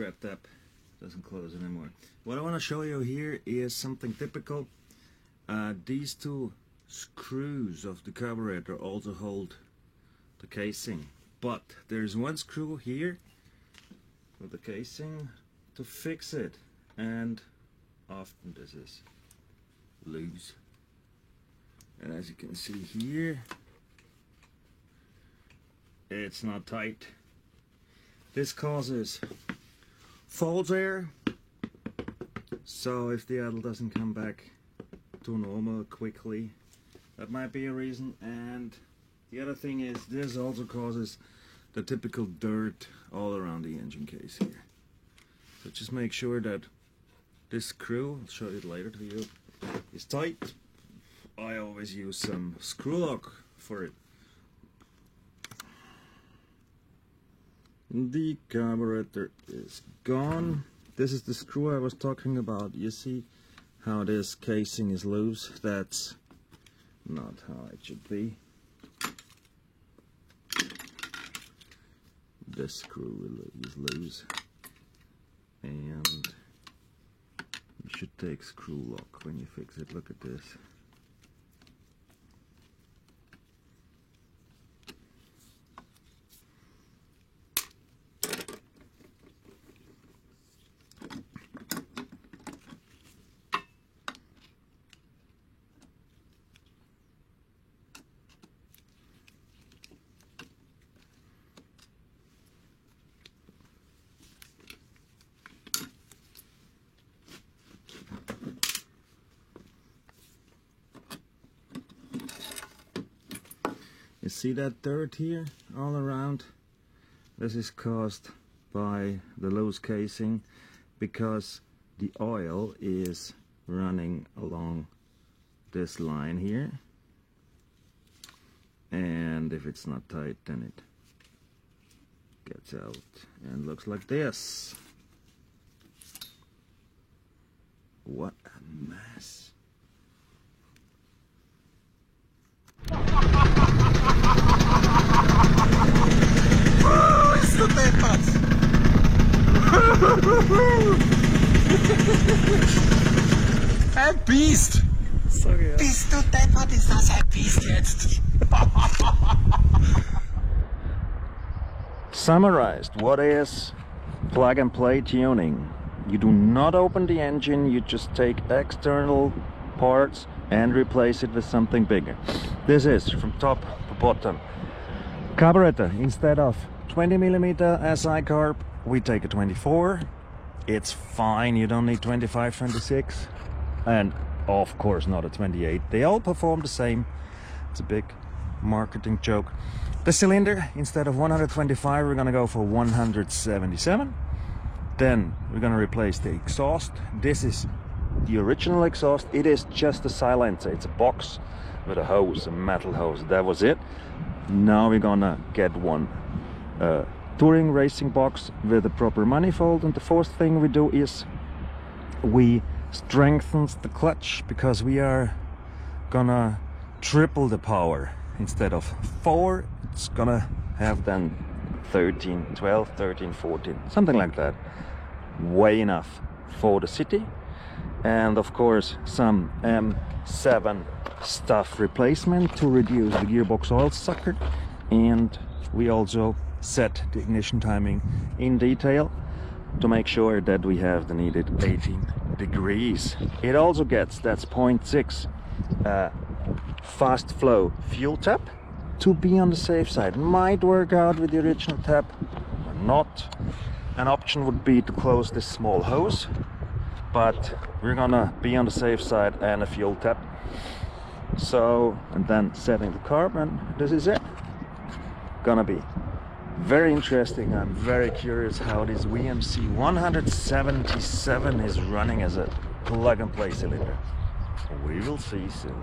crap tab doesn't close anymore. What I want to show you here is something typical. These two screws of the carburetor also hold the casing, but there's one screw here with the casing to fix it, and often this is loose, and as you can see here, it's not tight. This causes false air, so if the idle doesn't come back to normal quickly, that might be a reason. And the other thing is, this also causes the typical dirt all around the engine case here. So just make sure that this screw, I'll show it later to you, is tight. I always use some screw lock for it. The carburetor is gone. This is the screw I was talking about. You see how this casing is loose? That's not how it should be. This screw is loose, and you should take screw lock when you fix it. Look at this. You see that dirt here all around? This is caused by the loose casing because the oil is running along this line here, and if it's not tight, then it gets out and looks like this. What a mess. Ein Biest! Sorry, ja. Bist du deppert, ist das ein Biest jetzt? Summarized, what is plug and play tuning? You do not open the engine, you just take external parts and replace it with something bigger. This is from top to bottom. Carburetor, instead of 20mm SI carb, we take a 24. It's fine, you don't need 25, 26, and of course not a 28. They all perform the same. It's a big marketing joke. The cylinder, instead of 125, we're gonna go for 177. Then we're gonna replace the exhaust. This is the original exhaust. It is just a silencer. It's a box with a hose, a metal hose. That was it. Now we're gonna get one touring racing box with a proper manifold, and the fourth thing we do is we strengthen the clutch, because we are gonna triple the power. Instead of 4, it's gonna have then 13, 12, 13, 14, something like that. Way enough for the city. And of course some M7 stuff replacement to reduce the gearbox oil sucker, and we also set the ignition timing in detail to make sure that we have the needed 18 degrees. It also gets, that's 0.6 fast flow fuel tap to be on the safe side. Might work out with the original tap or not. An option would be to close this small hose, but we're gonna be on the safe side, and a fuel tap. So, and then setting the carb, and this is it. Gonna be very interesting. I'm very curious how this VMC 177 is running as a plug and play cylinder. We will see soon.